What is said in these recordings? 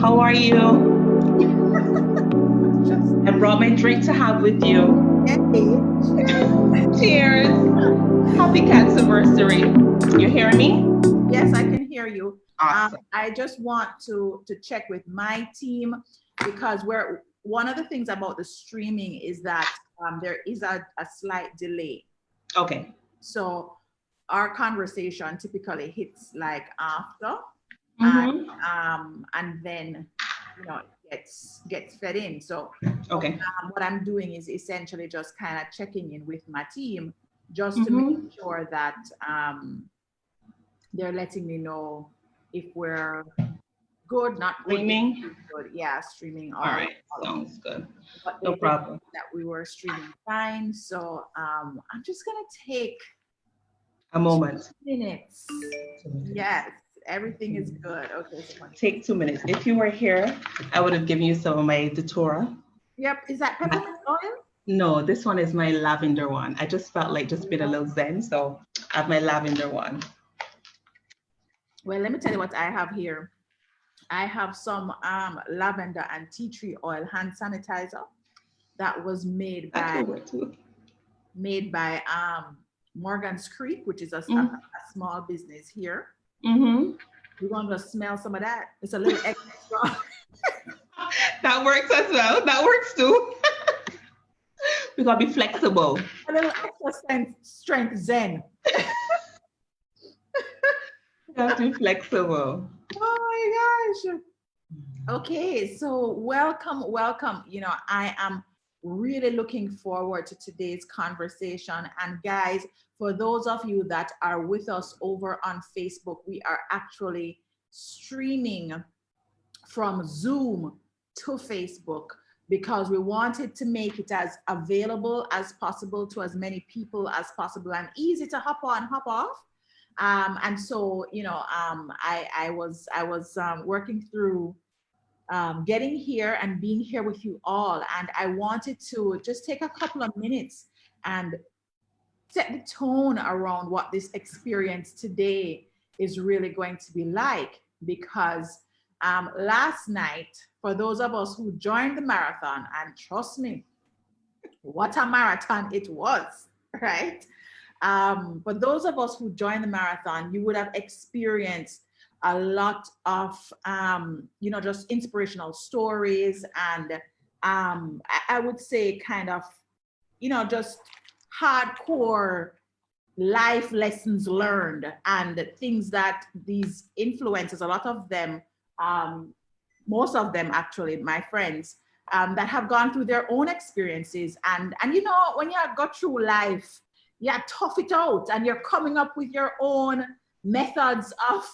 How are you? Just I brought my drink to have with you. hey, Cheers. Happy Cancerversary. You hear me? yes, I can hear you. Awesome. I just want to check with my team because we're one of the things about the streaming is that there is a slight delay. Okay. So our conversation typically hits like after, Mm-hmm. and then gets fed in. So Okay. what I'm doing is essentially just kind of checking in with my team just to make Mm-hmm. sure that they're letting me know if we're good, not good, if Streaming. we're good, yeah, streaming All all right. all of Sounds good. but No they did problem. that we were streaming fine. So I'm just gonna take A moment. minutes. 2 minutes. Yes, everything is good. Okay, so Take 2 minutes. If you were here, I would have given you some of my Datura. yep, is that peppermint oil? No, this one is my lavender one. I just felt like just being a little zen, so I have my lavender one. Well, let me tell you what I have here. I have some lavender and tea tree oil hand sanitizer that was That could work too. made by Morgan's Creek, which is Mm-hmm. a small business here. Mm-hmm. We're gonna smell some of that. It's a little extra. That works as well. That works too. We gotta be flexible. A little extra strength zen. We have to be flexible. Oh my gosh. Okay, so welcome. I am really looking forward to today's conversation. And guys, for those of you that are with us over on Facebook, we are actually streaming from Zoom to Facebook because we wanted to make it as available as possible to as many people as possible and easy to hop on, hop off. And so, I was working through getting here and being here with you all. And I wanted to just take a couple of minutes and set the tone around what this experience today is really going to be like. Because last night, for those of us who joined the marathon, and trust me, what a marathon it was, right? For those of us who joined the marathon, you would have experienced a lot of, just inspirational stories and I would say kind of, just hardcore life lessons learned and things that these influencers, a lot of them, um, most of them actually, my friends, that have gone through their own experiences. And when you go through life, you tough it out and you're coming up with your own methods of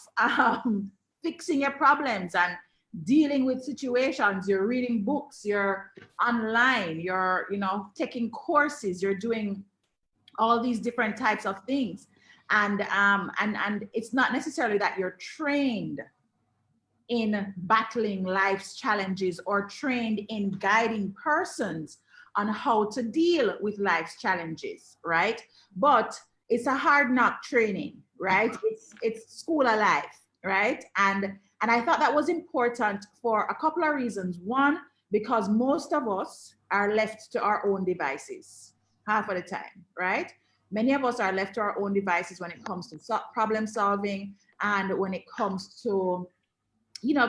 fixing your problems and dealing with situations. You're reading books, you're online, you're taking courses, you're doing all these different types of things. And it's not necessarily that you're trained in battling life's challenges or trained in guiding persons on how to deal with life's challenges, right? But it's a hard knock training, right? It's school of life, right? And I thought that was important for a couple of reasons. One, because most of us are left to our own devices half of the time, right? Many of us are left to our own devices when it comes to problem solving and when it comes to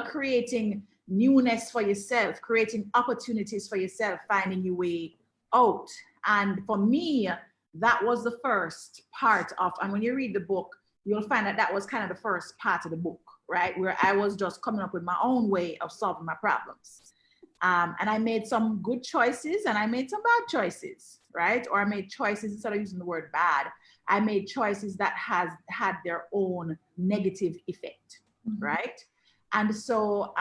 creating newness for yourself, creating opportunities for yourself, finding your way out. And for me, that was the first part of, and when you read the book, you'll find that that was kind of the first part of the book, right? Where I was just coming up with my own way of solving my problems. And I made some good choices and I made some bad choices, right? Or I made choices, instead of using the word bad, I made choices that has had their own negative effect, right? And so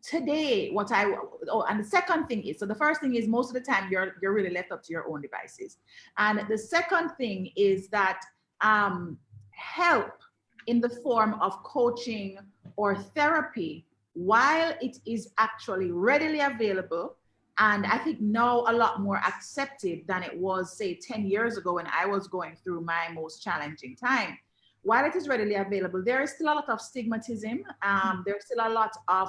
today, and the second thing is, so the first thing is most of the time you're really left up to your own devices. And the second thing is that help in the form of coaching or therapy, while it is actually readily available, and I think now a lot more accepted than it was, say, 10 years ago when I was going through my most challenging time. while it is readily available, there is still a lot of stigmatism. There's still a lot of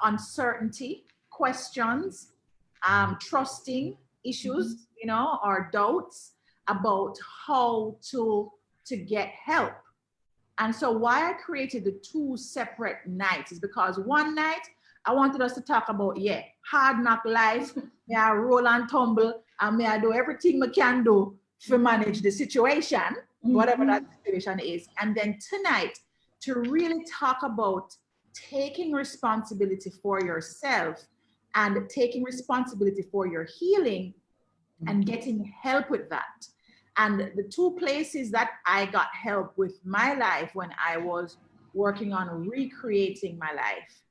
uncertainty, questions, trusting issues, you know, or doubts about how to get help. And so why I created the 2 separate nights is because one night I wanted us to talk about, hard knock life, may I roll and tumble, and may I do everything I can do to manage the situation, whatever that situation is. And then tonight, to really talk about taking responsibility for yourself and taking responsibility for your healing and getting help with that. And the 2 places that I got help with my life when I was working on recreating my life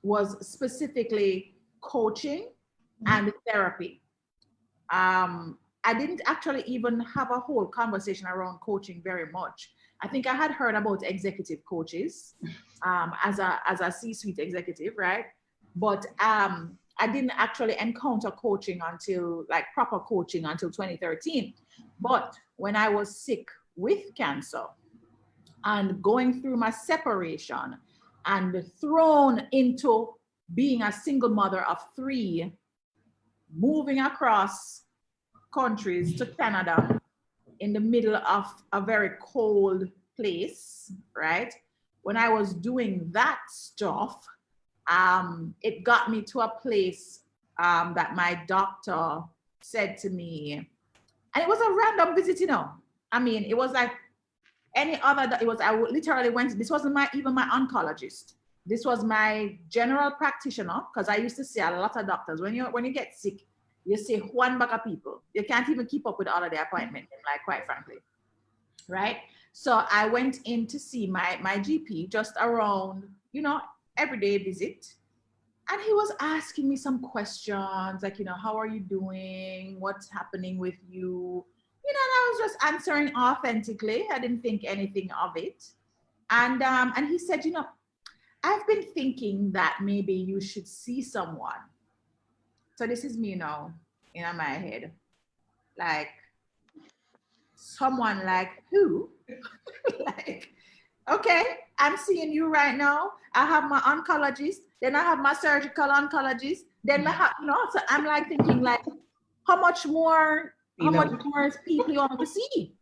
was specifically coaching and therapy. I didn't actually even have a whole conversation around coaching very much. I think I had heard about executive coaches as a C-suite executive, right? But I didn't actually encounter coaching until, like proper coaching, until 2013. But when I was sick with cancer and going through my separation and thrown into being a single mother of 3, moving across countries to Canada in the middle of a very cold place, right? When I was doing that stuff, it got me to a place that my doctor said to me, and it was a random visit, you know. I mean, it was like any other, I literally went, this wasn't even my oncologist. This was my general practitioner, because I used to see a lot of doctors. When you get sick, you see one bag of people. You can't even keep up with all of the appointments, like, quite frankly, right? So I went in to see my GP just around, you know, everyday visit. And he was asking me some questions, like, you know, how are you doing? What's happening with you? You know, and I was just answering authentically. I didn't think anything of it. And he said, you know, I've been thinking that maybe you should see someone. So this is me now, in my head. Like, someone like who? Like, okay, I'm seeing you right now. I have my oncologist, then I have my surgical oncologist, then I have, you know, so I'm like thinking, like, how much more people you want to see?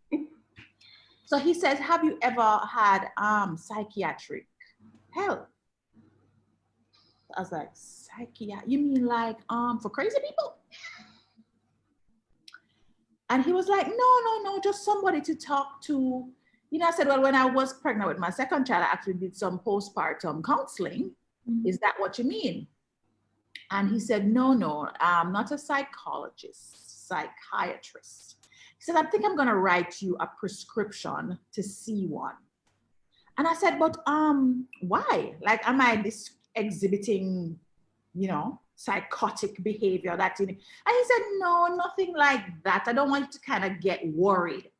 So he says, have you ever had psychiatric help? I was like, you mean like for crazy people? And he was like, no, just somebody to talk to. You know, I said, well, when I was pregnant with my second child, I actually did some postpartum counseling. Is that what you mean? And he said, no, I'm not a psychologist, psychiatrist. He said, I think I'm gonna write you a prescription to see one. And I said, but why? Like, am I exhibiting, you know, psychotic behavior? And he said, no, nothing like that. I don't want you to kind of get worried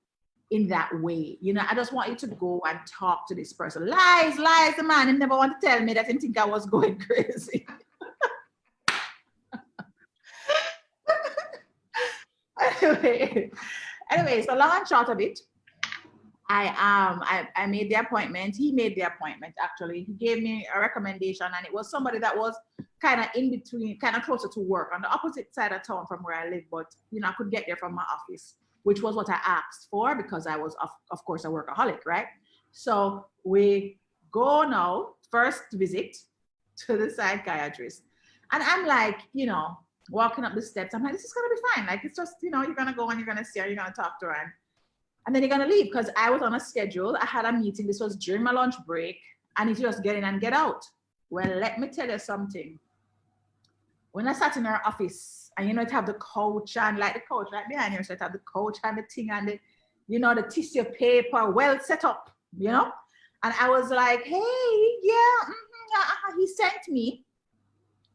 in that way. You know, I just want you to go and talk to this person. Lies, the man. He never want to tell me that he think I was going crazy. Anyway, so long and short of it, I made the appointment. He made the appointment, actually. He gave me a recommendation, and it was somebody that was kind of in between, kind of closer to work, on the opposite side of town from where I live, but, you know, I could get there from my office, which was what I asked for, because I was, of course, a workaholic, right? So we go now, first visit to the psychiatrist. And I'm like, you know, walking up the steps, I'm like, this is going to be fine. Like, it's just, you know, you're going to go and you're going to see her, you're going to talk to her. And then you're going to leave, because I was on a schedule. I had a meeting. This was during my lunch break. I need to just get in and get out. Well, let me tell you something. When I sat in her office, and, you know, it have the couch, and like the couch right behind her, so it have the couch and the thing and the, you know, the tissue paper well set up, you know? And I was like, hey, yeah, he sent me.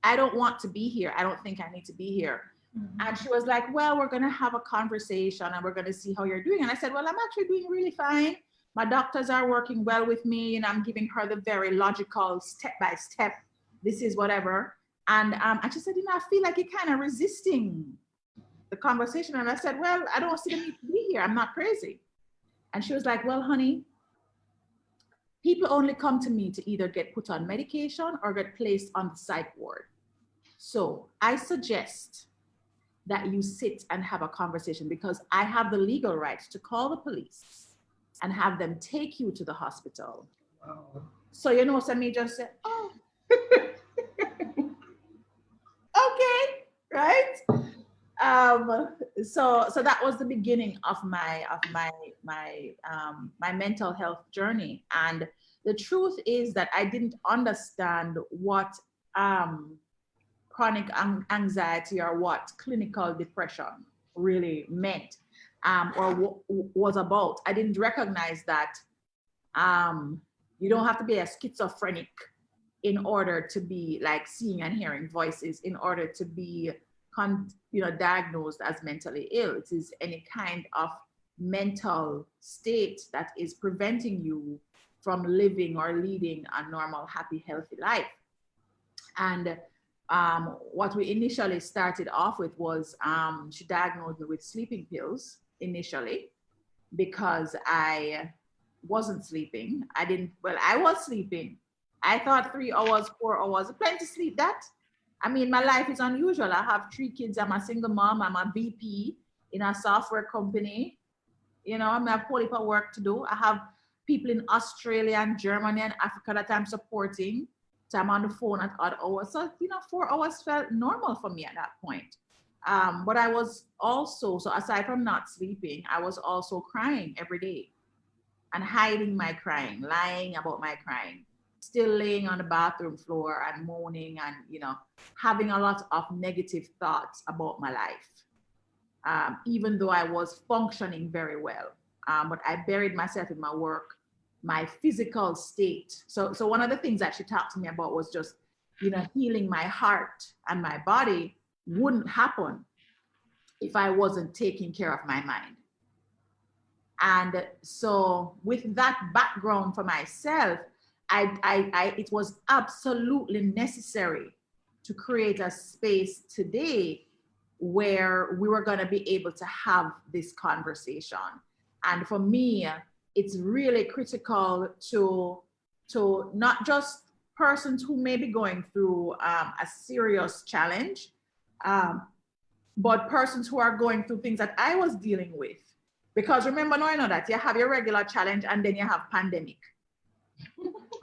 I don't want to be here. I don't think I need to be here. Mm-hmm. And she was like, well, we're going to have a conversation and we're going to see how you're doing. And I said, well, I'm actually doing really fine. My doctors are working well with me, and I'm giving her the very logical step-by-step, this is whatever. And she said, you know, I feel like you're kind of resisting the conversation. And I said, well, I don't see the need to be here. I'm not crazy. And she was like, well, honey, people only come to me to either get put on medication or get placed on the psych ward. So I suggest that you sit and have a conversation, because I have the legal rights to call the police and have them take you to the hospital. Wow. So, you know, Sammy just said, oh, okay, right? So that was the beginning of my mental health journey. And the truth is that I didn't understand what chronic anxiety or what clinical depression really meant, or was about. I didn't recognize that you don't have to be a schizophrenic in order to be like seeing and hearing voices, in order to be diagnosed as mentally ill. It is any kind of mental state that is preventing you from living or leading a normal, happy, healthy life. And what we initially started off with was she diagnosed me with sleeping pills initially, because I wasn't sleeping. I was sleeping. I thought 3 hours, 4 hours, plenty sleep that. I mean, my life is unusual. I have 3 kids. I'm a single mom. I'm a VP in a software company. You know, I have a whole heap of work to do. I have people in Australia and Germany and Africa that I'm supporting. So I'm on the phone at odd hours. So, 4 hours felt normal for me at that point. But I was also, so aside from not sleeping, I was also crying every day and hiding my crying, lying about my crying, still laying on the bathroom floor and moaning and, having a lot of negative thoughts about my life, even though I was functioning very well. But I buried myself in my work, my physical state. So one of the things that she talked to me about was just, healing my heart and my body wouldn't happen if I wasn't taking care of my mind. And so with that background for myself, it was absolutely necessary to create a space today where we were going to be able to have this conversation. And for me, it's really critical to not just persons who may be going through a serious challenge, but persons who are going through things that I was dealing with. Because remember, now I know that you have your regular challenge and then you have pandemic,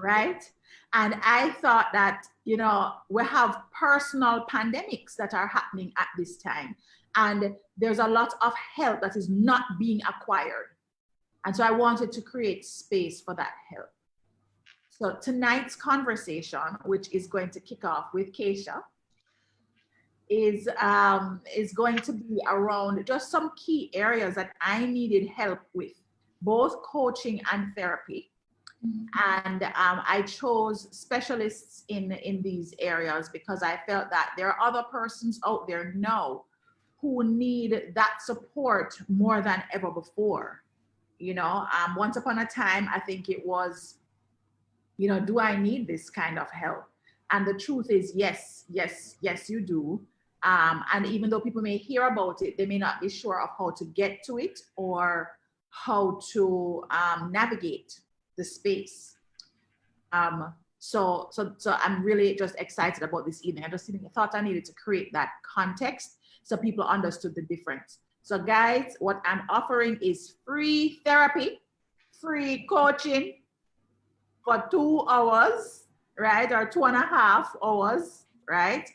right? And I thought that, we have personal pandemics that are happening at this time. And there's a lot of help that is not being acquired. And so I wanted to create space for that help. So tonight's conversation, which is going to kick off with Kaysha, is going to be around just some key areas that I needed help with, both coaching and therapy. And I chose specialists in these areas because I felt that there are other persons out there now who need that support more than ever before. Once upon a time, I think it was, do I need this kind of help? And the truth is, yes, you do. And even though people may hear about it, they may not be sure of how to get to it or how to navigate the space. So I'm really just excited about this evening. I thought I needed to create that context so people understood the difference. So guys, what I'm offering is free therapy, free coaching for 2 hours, right? Or 2.5 hours, right?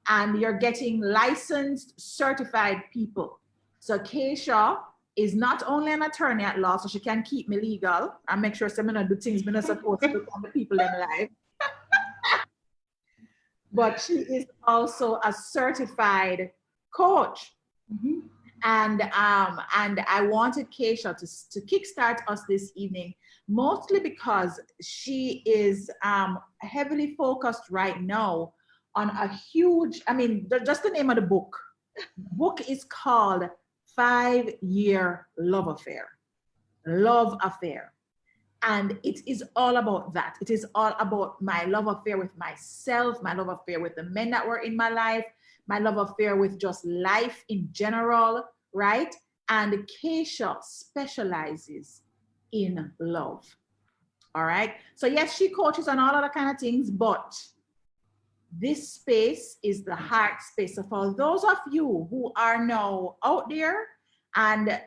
And you're getting licensed, certified people. So Kaysha is not only an attorney at law, so she can keep me legal and make sure I'm gonna do things I'm not supposed to do on the people in life. But she is also a certified coach. Mm-hmm. And I wanted Kaysha to kickstart us this evening, mostly because she is heavily focused right now on a huge, just the name of the book. The book is called 5-Year Love Affair. Love Affair. And it is all about that. It is all about my love affair with myself, my love affair with the men that were in my life, my love affair with just life in general, right? And Kaysha specializes in love. All right. So yes, she coaches on all other kind of things, but this space is the heart space. So for those of you who are now out there, and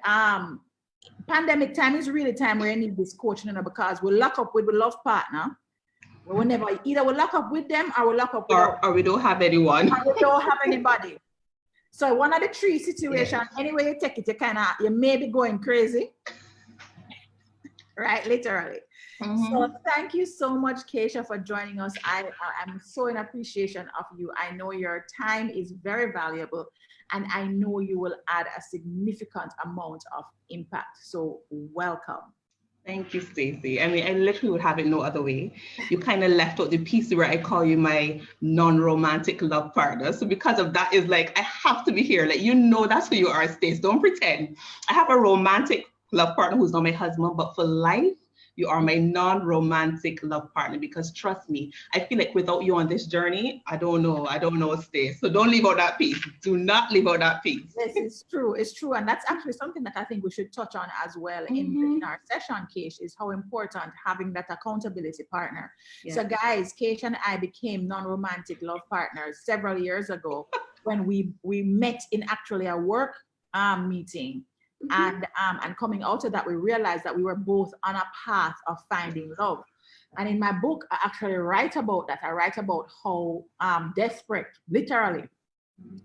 pandemic time is really time where you need this coaching, because we lock up with the love partner. We never either we lock up with them or we lock up with or we don't have anyone. Or we don't have anybody. So one of the three situations, anyway you take it, you may be going crazy. Right, literally. So thank you so much, Kaysha, for joining us. I'm so in appreciation of you. I know your time is very valuable, and I know you will add a significant amount of impact. So welcome. Thank you, Stacey. I mean, I literally would have it no other way. You kind of left out the piece where I call you my non-romantic love partner. So because of that, is like, I have to be here. Like, that's who you are, Stacey. Don't pretend. I have a romantic love partner who's not my husband, but for life, you are my non-romantic love partner, because trust me, I feel like without you on this journey, I don't know, Stacey. So don't leave out that piece. Do not leave out that piece. Yes, it's true. It's true. And that's actually something that I think we should touch on as well in our session, Kaysha, is how important having that accountability partner. Yes. So guys, Kaysha and I became non-romantic love partners several years ago when we met in actually a work meeting. And coming out of that, we realized that we were both on a path of finding love. And in my book, I actually write about that. I write about how desperate, literally,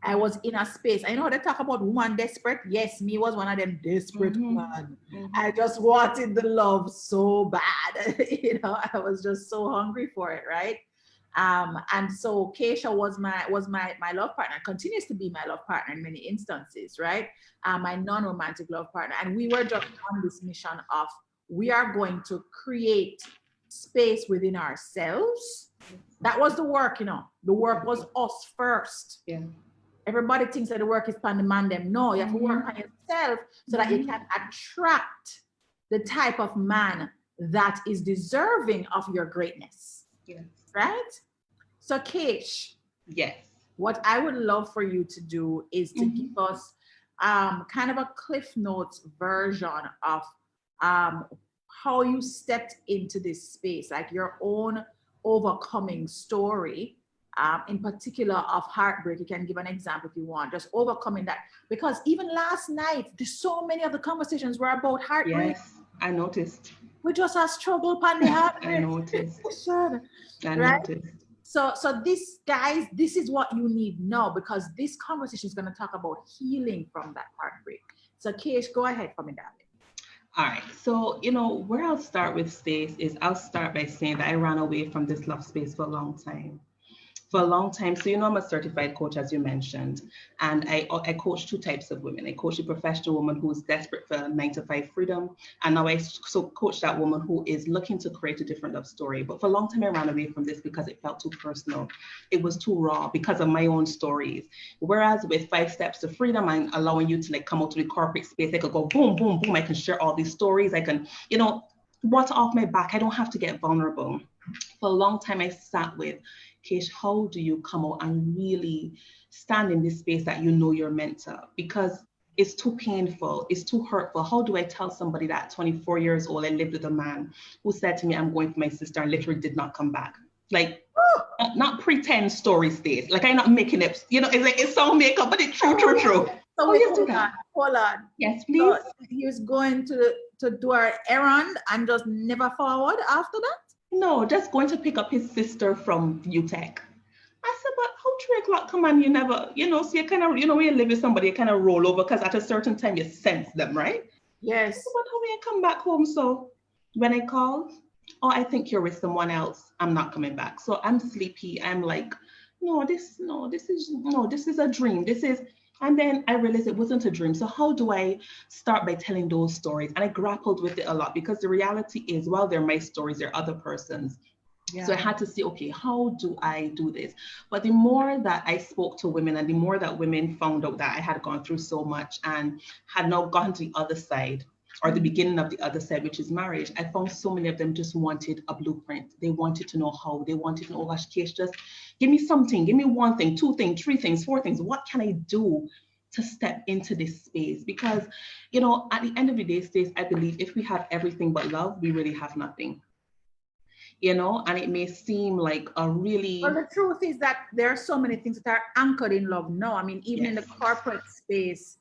I was in a space. I know they talk about woman desperate. Yes, me was one of them desperate women. I just wanted the love so bad. I was just so hungry for it, right? And so Kaysha was my love partner, continues to be my love partner in many instances, right? My non-romantic love partner. And we were just on this mission of, we are going to create space within ourselves. That was the work, the work was us first. Yeah. Everybody thinks that the work is on the man them. No, you have to work on yourself so that you can attract the type of man that is deserving of your greatness. Yes. Right? So Kaysh, yes, what I would love for you to do is to give us kind of a Cliff Notes version of how you stepped into this space, like your own overcoming story, in particular of heartbreak. You can give an example if you want, just overcoming that. Because even last night, there's so many of the conversations were about heartbreak. Yes, I noticed. We just have struggle upon the heartbreak. I noticed. I noticed. So this, guys, this is what you need now, because this conversation is going to talk about healing from that heartbreak. So Kaysh, go ahead for me, darling. All right. So, where I'll start with Stace is I'll start by saying that I ran away from this love space for a long time. So, I'm a certified coach, as you mentioned, and I coach two types of women. I coach a professional woman who's desperate for 9-to-5 freedom, and now I coach that woman who is looking to create a different love story. But for a long time, I ran away from this because it felt too personal. It was too raw because of my own stories. Whereas with 5 Steps to Freedom, I'm allowing you to come out to the corporate space. I could go boom, boom, boom. I can share all these stories. I can, water off my back. I don't have to get vulnerable. For a long time, I sat with, Kaysh, how do you come out and really stand in this space that you're meant to? Because it's too painful, it's too hurtful. How do I tell somebody that at 24 years old, I lived with a man who said to me, I'm going for my sister, and literally did not come back? Not pretend story stays. I'm not making it, it's all makeup, but it's true. So you do that. Hold on. Yes, please. So he was going to do our errand and just never forward after that? No, just going to pick up his sister from UTech. I said, but how 3 o'clock come and you never, so you kind of, when you live with somebody, you kind of roll over because at a certain time you sense them, right? Yes. Said, but how will you come back home? So when I called, I think you're with someone else. I'm not coming back. So I'm sleepy. I'm like, this is a dream. And then I realized it wasn't a dream. So how do I start by telling those stories? And I grappled with it a lot, because the reality is, while they're my stories, they're other person's. Yeah. So I had to say, okay, how do I do this? But the more that I spoke to women, and the more that women found out that I had gone through so much and had now gotten to the other side, or the beginning of the other side, which is marriage, I found so many of them just wanted a blueprint. They wanted to know how. They wanted to know, gosh, Kaysh, just give me something. Give me 1 thing, 2 things, 3 things, 4 things. What can I do to step into this space, because, you know, at the end of the day, Stacey, I believe if we have everything but love, we really have nothing. You know, and it may seem like a really... Well, the truth is that there are so many things that are anchored in love. No, I mean, even in the corporate space,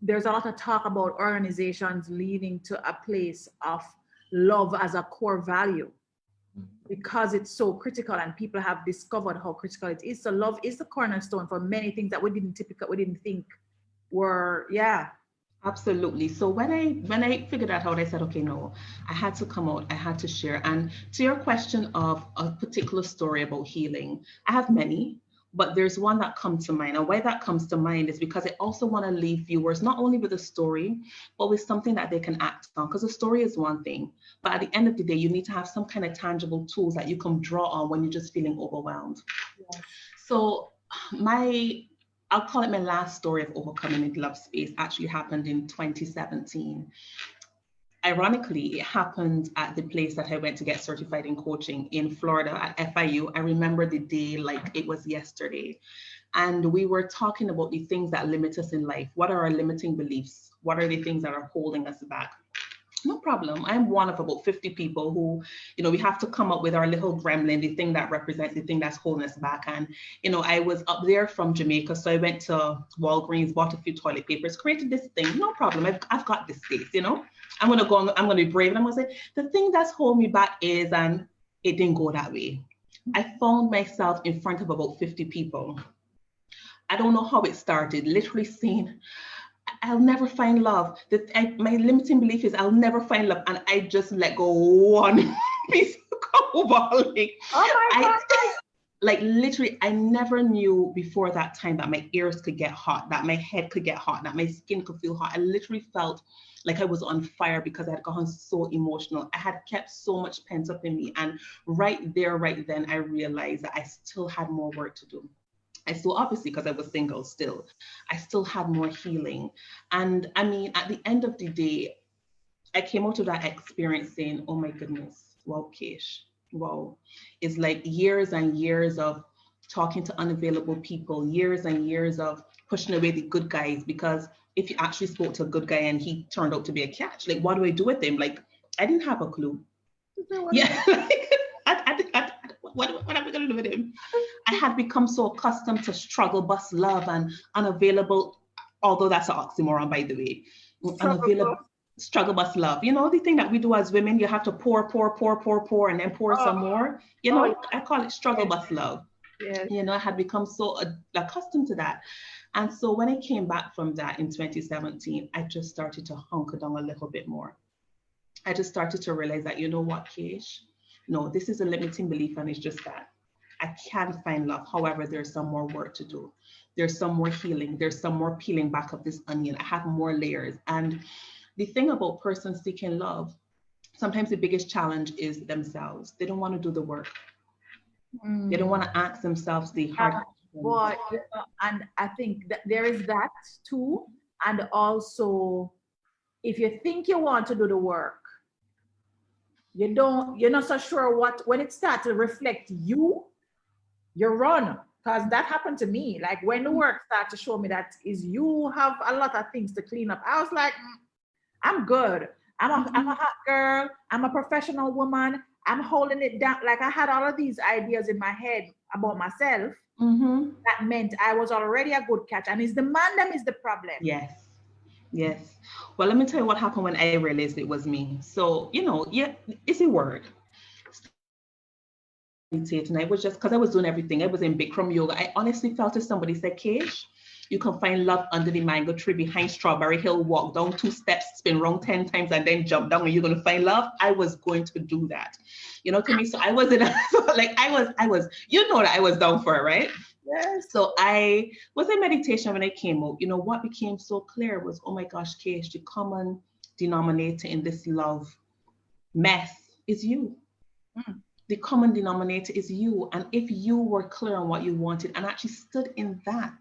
there's a lot of talk about organizations leading to a place of love as a core value, because it's so critical and people have discovered how critical it is. So love is the cornerstone for many things that we didn't think were, yeah. Absolutely. So when I figured that out, I said, okay, no, I had to come out, I had to share. And to your question of a particular story about healing, I have many, but there's one that comes to mind. And why that comes to mind is because I also want to leave viewers not only with a story, but with something that they can act on. Because a story is one thing, but at the end of the day, you need to have some kind of tangible tools that you can draw on when you're just feeling overwhelmed. Yes. So I'll call it my last story of overcoming in the love space, actually happened in 2017. Ironically, it happened at the place that I went to get certified in coaching in Florida at FIU. I remember the day like it was yesterday. And we were talking about the things that limit us in life. What are our limiting beliefs? What are the things that are holding us back? No problem. I'm one of about 50 people who, you know, we have to come up with our little gremlin, the thing that represents the thing that's holding us back. And, you know, I was up there from Jamaica. So I went to Walgreens, bought a few toilet papers, created this thing. No problem. I've got this space, you know. I'm going to go, I'm going to be brave. And I'm going to say, the thing that's holding me back is, and it didn't go that way. I found myself in front of about 50 people. I don't know how it started, literally saying, I'll never find love. My limiting belief is I'll never find love. And I just let go one piece of cobalt. Oh my God. Like literally, I never knew before that time that my ears could get hot, that my head could get hot, that my skin could feel hot. I literally felt like I was on fire because I had gone so emotional. I had kept so much pent up in me. And right there, right then, I realized that I still had more work to do. I still, obviously, because I was single still, I still had more healing. And I mean, at the end of the day, I came out of that experience saying, oh my goodness, wow, Kaysha, wow. It's like years and years of talking to unavailable people, years and years of pushing away the good guys, because if you actually spoke to a good guy and he turned out to be a catch, like, what do I do with him? Like, I didn't have a clue. Yeah. What am I going to do with him? I had become so accustomed to struggle bus love and unavailable, although that's an oxymoron, by the way. Unavailable struggle bus love. You know, the thing that we do as women, you have to pour, and then pour some more. You know, I call it struggle bus love. Yes. You know, I had become so accustomed to that. And so when I came back from that in 2017, I just started to hunker down a little bit more. I just started to realize that, you know what, Kaysha? No, this is a limiting belief, and it's just that I can't find love. However, there's some more work to do. There's some more healing. There's some more peeling back of this onion. I have more layers. And the thing about persons seeking love, sometimes the biggest challenge is themselves. They don't want to do the work. They don't want to ask themselves the hard questions. And I think that there is that too. And also, if you think you want to do the work, you're not so sure when it starts to reflect you run. Because that happened to me. Like when the work started to show me that is you have a lot of things to clean up, I was like, I'm good. I'm a hot girl. I'm a professional woman. I'm holding it down. Like I had all of these ideas in my head about myself. That meant I was already a good catch. And it's the man that is the problem. Yes. Yes. Well, let me tell you what happened when I realized it was me. So, you know, yeah, it's a word. And I was just, because I was doing everything. I was in Bikram yoga. I honestly felt if somebody said, Kaysha, you can find love under the mango tree behind Strawberry Hill, walk down 2 steps, spin around 10 times, and then jump down and you're going to find love. I was going to do that. You know, to me, so I was in I was, you know, that I was down for it, right? Yes. So I was in meditation when I came out. You know, what became so clear was, oh my gosh, Kaysha, the common denominator in this love mess is you. The common denominator is you. And if you were clear on what you wanted and actually stood in that,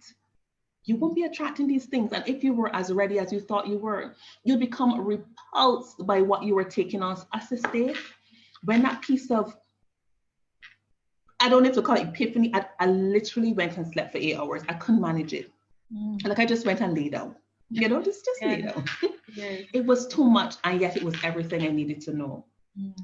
you won't be attracting these things. And if you were as ready as you thought you were, you'd become repulsed by what you were taking on as a state. When that piece of, I don't need to call it epiphany. I literally went and slept for 8 hours. I couldn't manage it. Like I just went and lay down. You know, just lay Yes. down. Yes. It was too much, and yet it was everything I needed to know.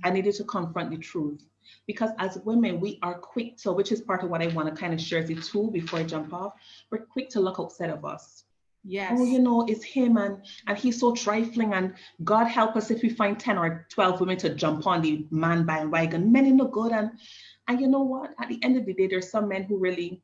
I needed to confront the truth. Because as women, we are quick to, which is part of what I want to kind of share as a tool before I jump off. We're quick to look outside of us. Oh, Yes. you know, it's him and he's so trifling. And God help us if we find 10 or 12 women to jump on the man bandwagon. Men are no good. And you know what? At the end of the day, there's some men who really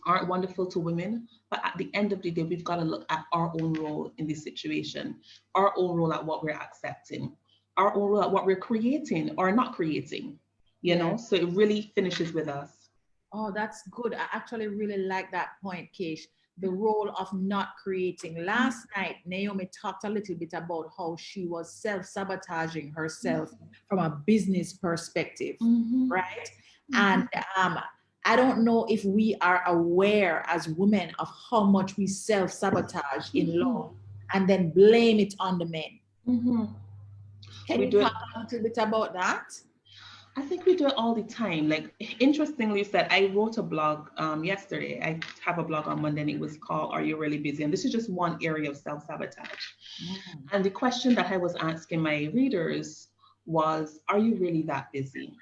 aren't wonderful to women. But at the end of the day, we've got to look at our own role in this situation, our own role at what we're accepting, our own role at what we're creating or not creating, you Yeah. know? So it really finishes with us. Oh, that's good. I actually really like that point, Keish. The role of not creating. Last night, Naomi talked a little bit about how she was self-sabotaging herself from a business perspective, right? And I don't know if we are aware as women of how much we self-sabotage in love and then blame it on the men. Can We you do talk it. a little bit about that? I think we do it all the time. Like, interestingly said, I wrote a blog yesterday. I have a blog on Monday and it was called Are You Really Busy? And this is just one area of self-sabotage. And the question that I was asking my readers was, are you really that busy?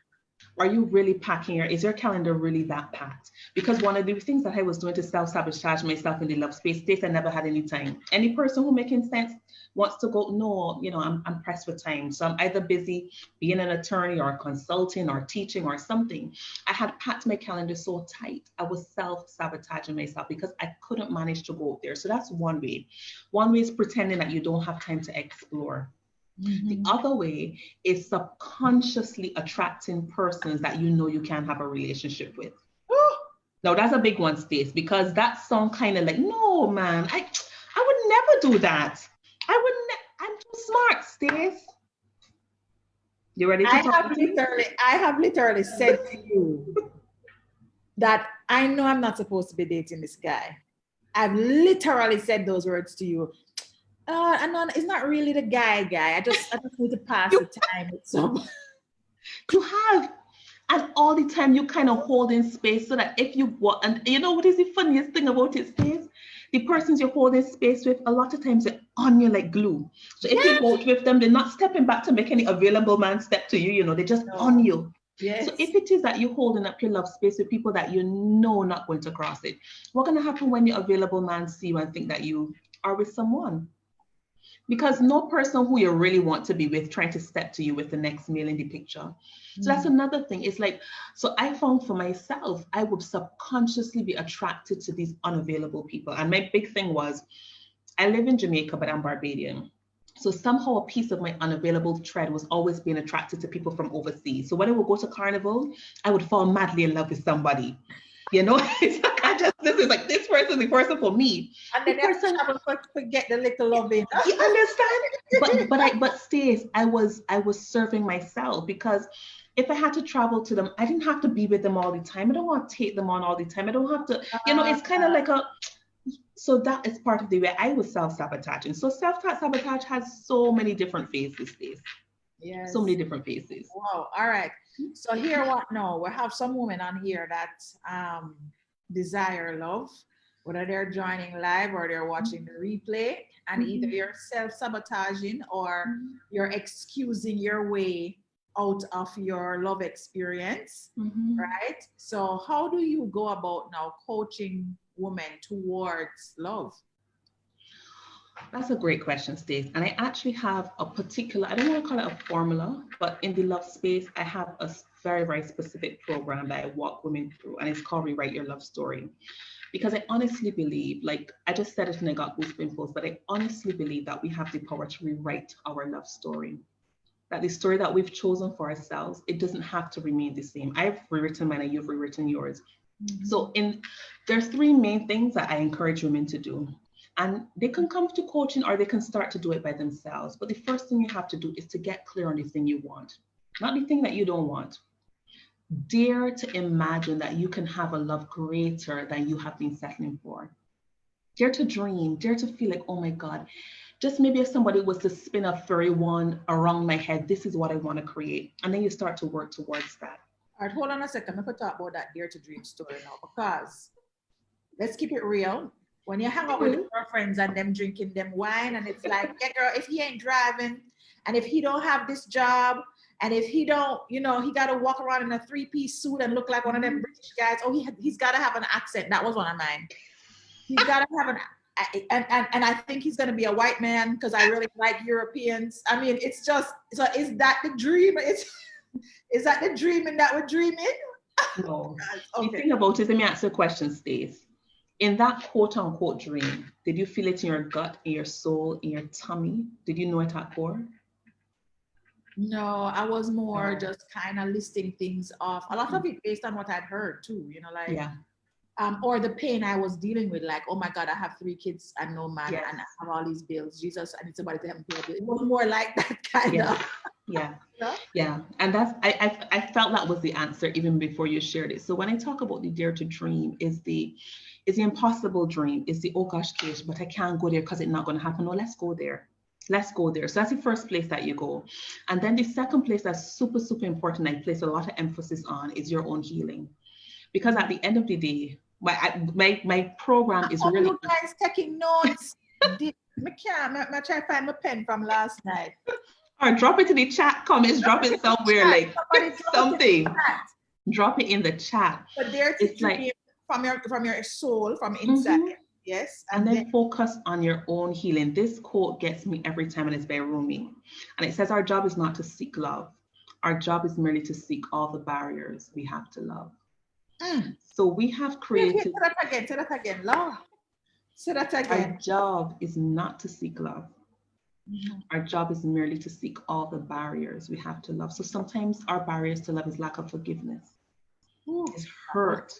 Are you really packing is your calendar really that packed? Because one of the things that I was doing to self-sabotage myself in the love space, I never had any time. Any person who making sense wants to go, no, you know, I'm pressed for time. So I'm either busy being an attorney or consulting or teaching or something. I had packed my calendar so tight. I was self-sabotaging myself because I couldn't manage to go there. So that's one way. One way is pretending that you don't have time to explore. The other way is subconsciously attracting persons that you know you can't have a relationship with. Now that's a big one, Stacey, because that sound kind of like, no, man, I would never do that. I'm too smart, Stacey. You ready to talk? I have literally said to you that I know I'm not supposed to be dating this guy. I've literally said those words to you. And no, it's not really the guy. I just need to pass the time with someone. You have. And all the time you kind of hold in space so that if you want, and you know what is the funniest thing about it, Stacey? The persons you're holding space with, a lot of times they're on you like glue. So if you go out with them, they're not stepping back to make any available man step to you, you know, they're just on you. Yes. So if it is that you're holding up your love space with people that you know not going to cross it, what's going to happen when your available man see you and think that you are with someone? Because no person who you really want to be with trying to step to you with the next male in the picture. So that's another thing. It's like, so I found for myself, I would subconsciously be attracted to these unavailable people. And my big thing was, I live in Jamaica, but I'm Barbadian. So somehow a piece of my unavailable thread was always being attracted to people from overseas. So when I would go to Carnival, I would fall madly in love with somebody. You know, it's like this is like this person, the person for me. And then the person forget the little loving. You understand? But Stacey, I was serving myself, because if I had to travel to them, I didn't have to be with them all the time. I don't want to take them on all the time. I don't have to, you know, it's kind of like so that is part of the way I was self-sabotaging. So self-sabotage has so many different phases, Stacey. Yes. So many different phases. Wow. All right. So here what now? We have some women on here that desire love, whether they're joining live or they're watching the replay, and either you're self-sabotaging or you're excusing your way out of your love experience, right? So how do you go about now coaching women towards love? That's a great question, Stacey. And I actually have a particular, I don't want to call it a formula, but in the love space, I have a very, very specific program that I walk women through, and it's called Rewrite Your Love Story. Because I honestly believe, like I just said it and I got goosebumps, but I honestly believe that we have the power to rewrite our love story. That the story that we've chosen for ourselves, it doesn't have to remain the same. I've rewritten mine and you've rewritten yours. So there's three main things that I encourage women to do. And they can come to coaching or they can start to do it by themselves. But the first thing you have to do is to get clear on the thing you want, not the thing that you don't want. Dare to imagine that you can have a love greater than you have been settling for. Dare to dream, dare to feel like, oh my God, just maybe if somebody was to spin a fairy wand around my head, this is what I want to create. And then you start to work towards that. All right, hold on a second. I'm going to talk about that Dare to Dream story now because let's keep it real. When you hang out with your girlfriends and them drinking them wine, and it's like, yeah, girl, if he ain't driving, and if he don't have this job, and if he don't, you know, he got to walk around in a three-piece suit and look like one of them British guys. Oh, he's got to have an accent. That was one of mine. He's got to have an, and I think he's going to be a white man because I really like Europeans. I mean, it's just, so is that the dream? Is that the dreaming that we're dreaming? No. Okay. The thing about it, let me ask you a question, Stacey. In that quote unquote dream, did you feel it in your gut, in your soul, in your tummy? Did you know it at core? No, I was more just kind of listing things off. A lot of it based on what I'd heard too, you know, like, or the pain I was dealing with, like, oh my God, I have 3 kids and no man, and I have all these bills. Jesus, I need somebody to help me pay a bill. It was more like that kind of. Yeah. And that's, I felt that was the answer even before you shared it. So when I talk about the dare to dream, is the impossible dream, is the, oh gosh, Kaysha, but I can't go there because it's not going to happen. No, let's go there. Let's go there. So that's the first place that you go. And then the second place that's super, super important, I place a lot of emphasis on, is your own healing. Because at the end of the day, my program is really... You guys taking notes? I try to find my pen from last night. Or drop it in the chat comments, drop it somewhere, like something. Drop it in the chat. But there to dream from your soul, from inside. Yes. And then focus on your own healing. This quote gets me every time, and it's by Rumi. And it says, our job is not to seek love. Our job is merely to seek all the barriers we have to love. So we have created... Say that again, Lord. Say that again. Our job is not to seek love. Our job is merely to seek all the barriers we have to love. So sometimes our barriers to love is lack of forgiveness. It's hurt.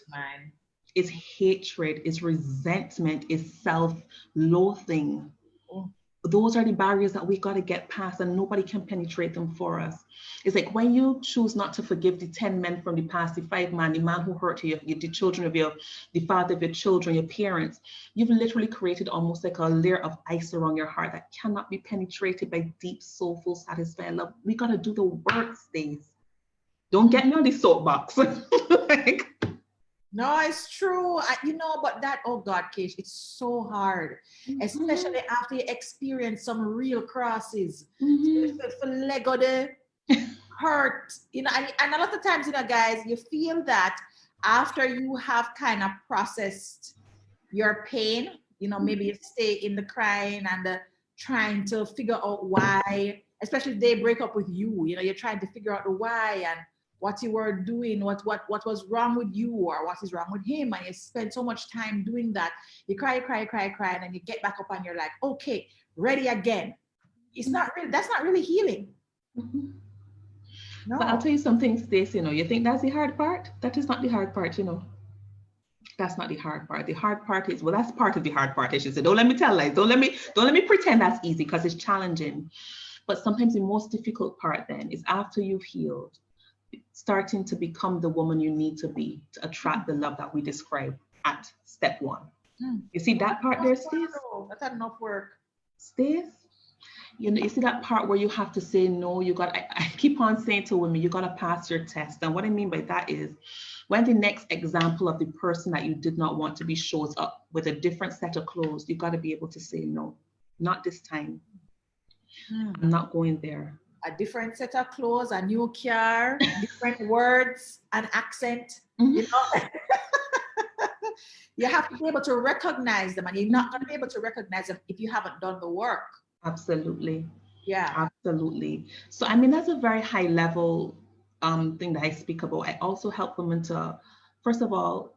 It's hatred. It's resentment. It's self-loathing. Those are the barriers that we got to get past, and nobody can penetrate them for us. It's like when you choose not to forgive the 10 men from the past, the 5 men, the man who hurt you, the children of the father of your children, your parents, you've literally created almost like a layer of ice around your heart that cannot be penetrated by deep, soulful, satisfying love. We got to do the work, Stacey. Don't get me on the soapbox. No, it's true. But that, oh God, Kaysha, it's so hard, especially after you experience some real crosses. For Lego, the hurt, and a lot of times, guys, you feel that after you have kind of processed your pain, maybe you stay in the crying and the trying to figure out why, especially if they break up with you, you're trying to figure out the why and what you were doing, what was wrong with you, or what is wrong with him, and you spend so much time doing that. You cry, and then you get back up and you're like, okay, ready again. That's not really healing. No. But I'll tell you something, Stacey, you think that's the hard part? That is not the hard part, That's not the hard part. The hard part is, that's part of the hard part, I should say. Don't let me tell lies. Don't let me pretend that's easy, because it's challenging. But sometimes the most difficult part then is after you've healed, starting to become the woman you need to be to attract the love that we describe at step 1. You see that part there, Stacey? That's not enough work. Stacey? You see that part where you have to say no. I keep on saying to women, you got to pass your test. And what I mean by that is, when the next example of the person that you did not want to be shows up with a different set of clothes, you got to be able to say no. Not this time. I'm not going there. A different set of clothes, a new car, different words, an accent, You have to be able to recognize them, and you're not going to be able to recognize them if you haven't done the work. Absolutely. Yeah. Absolutely. So, that's a very high level thing that I speak about. I also help women to, first of all,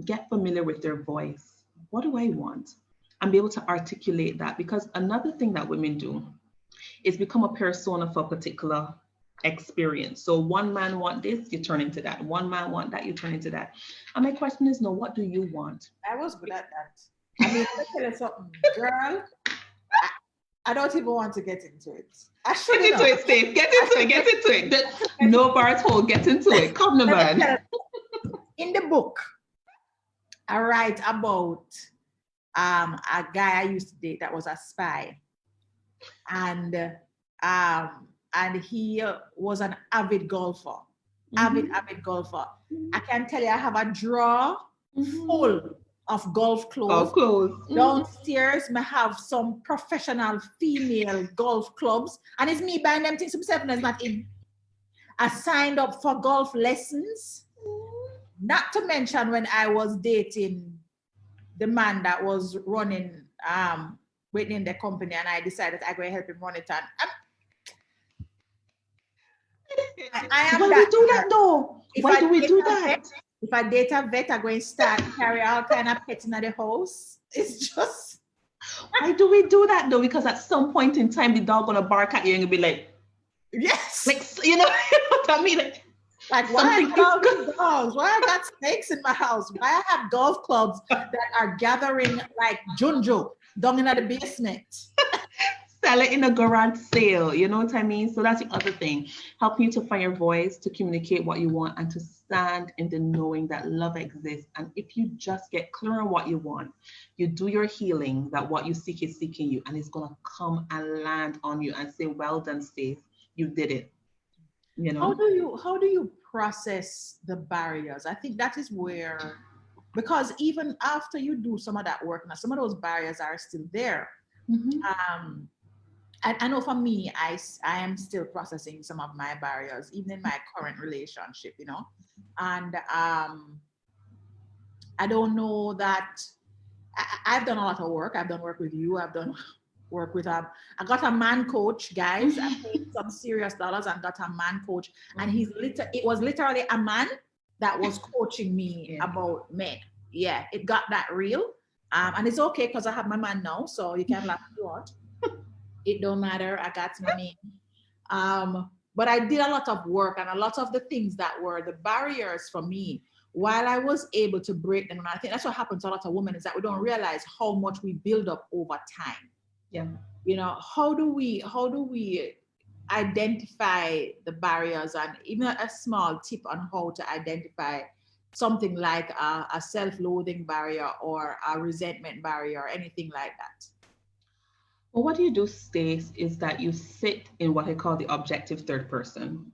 get familiar with their voice. What do I want? And be able to articulate that, because another thing that women do is become a persona for a particular experience. So one man want this, you turn into that. One man want that, you turn into that. And my question is, no, what do you want? I was good at that. Let me tell you something, girl. I don't even want to get into it. Get into it, Steve. Get into it. No bars hold. Get into it. Come on, man. In the book, I write about a guy I used to date that was a spy, and he was an avid golfer. avid golfer. I can tell you, I have a drawer full of golf clothes. Downstairs, I have some professional female golf clubs, and it's me buying them things himself, and it's not in. I signed up for golf lessons. Not to mention when I was dating the man that was running, waiting the company, and I decided I'm going to help him run it. And I am. Why do we do that though? Why do we do that? If I date a vet, I'm going to start carry all kind of pets in the house. It's just. Why do we do that though? Because at some point in time, the dog gonna bark at you and you'll be like, yes, like, you know what I mean? Like why I got dogs? Why I got snakes in my house? Why I have golf clubs that are gathering like junjo down in the basement? Sell it in a garage sale, you know what I mean? So that's the other thing, helping you to find your voice, to communicate what you want, and to stand in the knowing that love exists. And if you just get clear on what you want, you do your healing, that what you seek is seeking you, and it's gonna come and land on you and say, well done, Stacey, you did it. You know, how do you process the barriers? I think that is where, because even after you do some of that work, now some of those barriers are still there. I know for me, I am still processing some of my barriers, even in my current relationship, you know. And I don't know that I've done a lot of work. I've done work with you. I've done work with I got a man coach, guys. I paid some serious dollars and got a man coach, and it was literally a man that was coaching me about men. Yeah, it got that real, and it's okay because I have my man now, so you can laugh if you want. It don't matter. I got me. But I did a lot of work, and a lot of the things that were the barriers for me, while I was able to break them, and I think that's what happens to a lot of women, is that we don't realize how much we build up over time. Yeah. You know, how do we identify the barriers, and even a small tip on how to identify something like a self-loathing barrier or a resentment barrier or anything like that? Well, what you do, Stace, is that you sit in what I call the objective third person,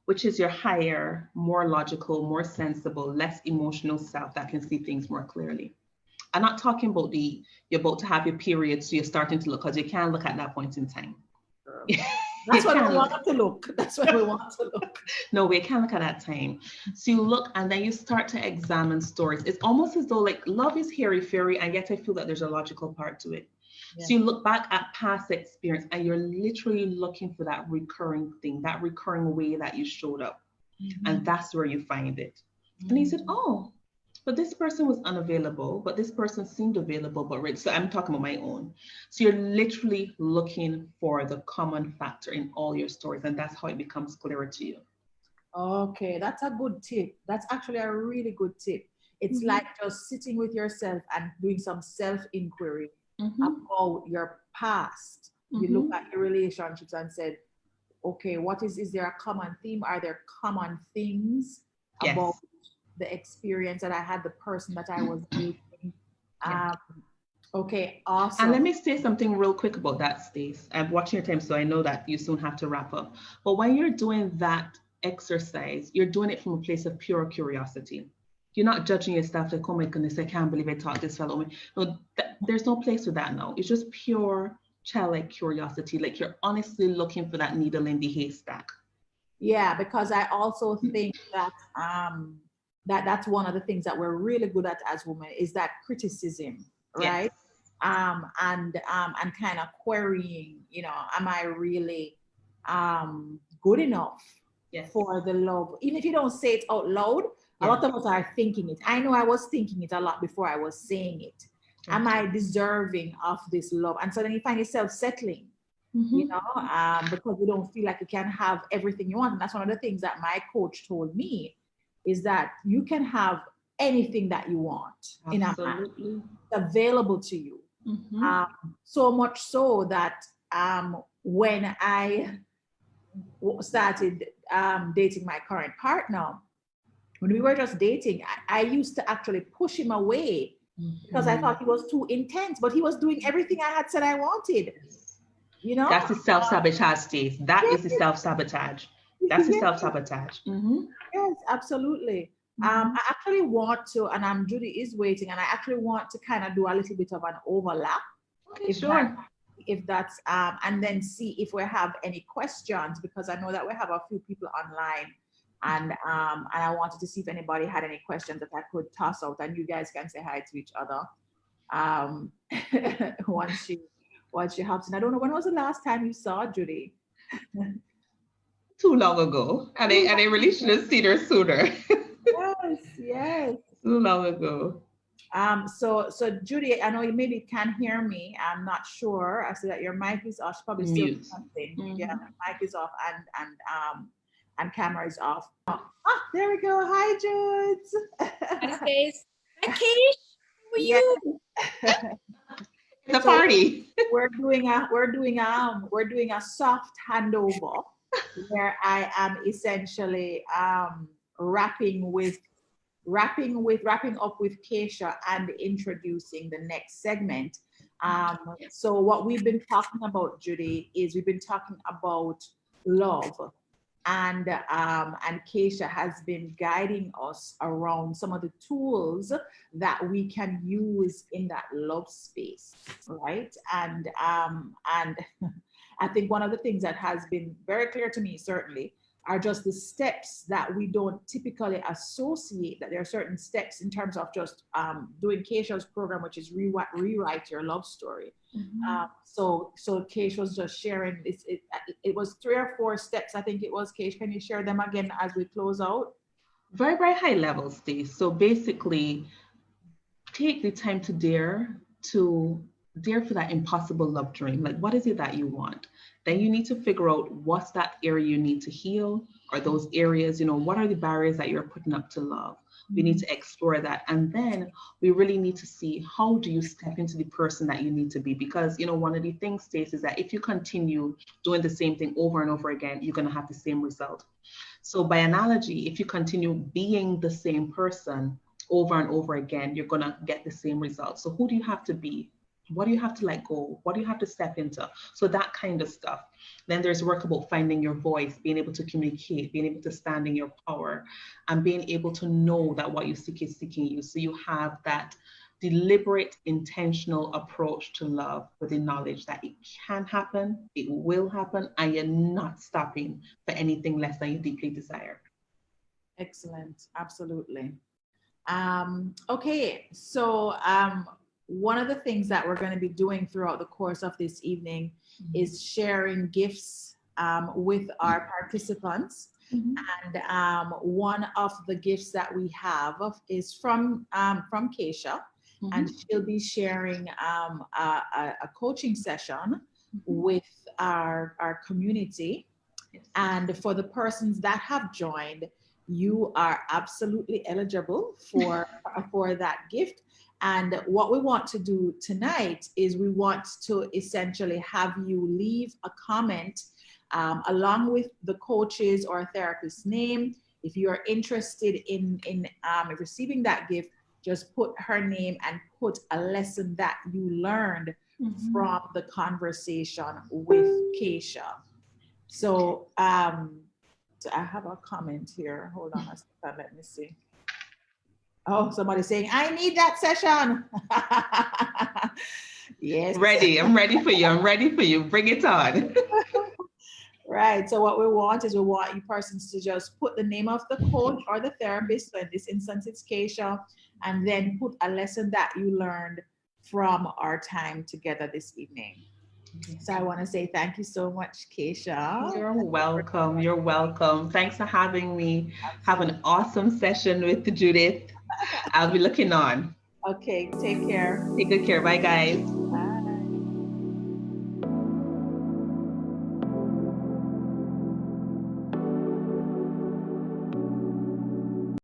which is your higher, more logical, more sensible, less emotional self that can see things more clearly. I'm not talking about you're about to have your period, so you're starting to look, because you can't look at that point in time. That's what we want to look. That's what we want to look. No, we can't look at that time. So you look, and then you start to examine stories. It's almost as though like love is hairy-fairy, and yet I feel that there's a logical part to it. Yeah. So you look back at past experience, and you're literally looking for that recurring thing, that recurring way that you showed up. And that's where you find it. And he said, oh, but this person was unavailable, but this person seemed available, but so I'm talking about my own. So you're literally looking for the common factor in all your stories, and that's how it becomes clearer to you. Okay, that's a good tip. That's actually a really good tip. It's like just sitting with yourself and doing some self-inquiry about your past. You look at your relationships and said, okay, is there a common theme? Are there common things about the experience that I had, the person that I was dating? Okay, awesome. And let me say something real quick about that, Stace. I'm watching your time, so I know that you soon have to wrap up. But when you're doing that exercise, you're doing it from a place of pure curiosity. You're not judging yourself like, oh my goodness, I can't believe I taught this fellow. No, there's no place for that now. It's just pure childlike curiosity. Like you're honestly looking for that needle in the haystack. Yeah, because I also think that that's one of the things that we're really good at as women, is that criticism, right? Yes. And kind of querying, you know, am I really good enough for the love? Even if you don't say it out loud, a lot of us are thinking it. I know I was thinking it a lot before I was saying it. Am I deserving of this love? And so then you find yourself settling, you know, because you don't feel like you can have everything you want. And that's one of the things that my coach told me, is that you can have anything that you want in a man. It's available to you. So much so that when I started dating my current partner, when we were just dating, I used to actually push him away because I thought he was too intense, but he was doing everything I had said I wanted. You know? That's the self-sabotage stage. That is the self-sabotage. That's the Yes, self-sabotage. yes, absolutely. I actually want to, and Judy is waiting, and I actually want to kind of do a little bit of an overlap, Okay, if sure. that's and then see if we have any questions, because I know that we have a few people online, and I wanted to see if anybody had any questions that I could toss out, and you guys can say hi to each other once she hops in. I don't know, when was the last time you saw Judy? Too long ago, and I really should have seen her sooner. Yes, yes. Too long ago. So Judy, I know you maybe can't hear me. I'm not sure. I see that your mic is off. She's probably still Mute. something. Yeah, mic is off and camera is off. There we go. Hi, Jude. Hi, Stacey. Hi, Keish. How are you? It's a party. We're doing a soft handover where I am essentially wrapping up with Kaysha and introducing the next segment. So what we've been talking about, Judy, is we've been talking about love. And Kaysha has been guiding us around some of the tools that we can use in that love space, right? And I think one of the things that has been very clear to me, certainly, are just the steps that we don't typically associate, that there are certain steps in terms of just doing Kaysha's program, which is rewrite your love story. So Kaysha was just sharing, it was 3 or 4 steps, I think it was. Kaysha, can you share them again as we close out? Very, very high level, Stacey. So basically, take the time to dare for that impossible love dream. Like, what is it that you want? Then you need to figure out what's that area you need to heal, or those areas, what are the barriers that you're putting up to love? We need to explore that. And then we really need to see, how do you step into the person that you need to be? Because, one of the things, Stacey, is that if you continue doing the same thing over and over again, you're going to have the same result. So by analogy, if you continue being the same person over and over again, you're going to get the same result. So who do you have to be? What do you have to let go? What do you have to step into? So that kind of stuff. Then there's work about finding your voice, being able to communicate, being able to stand in your power, and being able to know that what you seek is seeking you. So you have that deliberate, intentional approach to love with the knowledge that it can happen, it will happen, and you're not stopping for anything less than you deeply desire. Excellent. Absolutely. Okay. So, one of the things that we're going to be doing throughout the course of this evening is sharing gifts with our participants. And one of the gifts that we have is from Kaysha, and she'll be sharing a coaching session with our community. And for the persons that have joined, you are absolutely eligible for that gift. And what we want to do tonight is we want to essentially have you leave a comment along with the coach's or therapist's name. If you are interested in receiving that gift, just put her name and put a lesson that you learned from the conversation with Kaysha. So, so I have a comment here. Hold on a second, let me see. Oh, somebody's saying, I need that session. Yes. I'm ready for you. I'm ready for you. Bring it on. Right. So what we want you persons to just put the name of the coach or the therapist, so in this instance it's Kaysha, and then put a lesson that you learned from our time together this evening. So I want to say thank you so much, Kaysha. You're welcome. You're welcome. Thanks for having me. Have an awesome session with Judith. I'll be looking on. Okay, take care. Take good care. Bye, guys.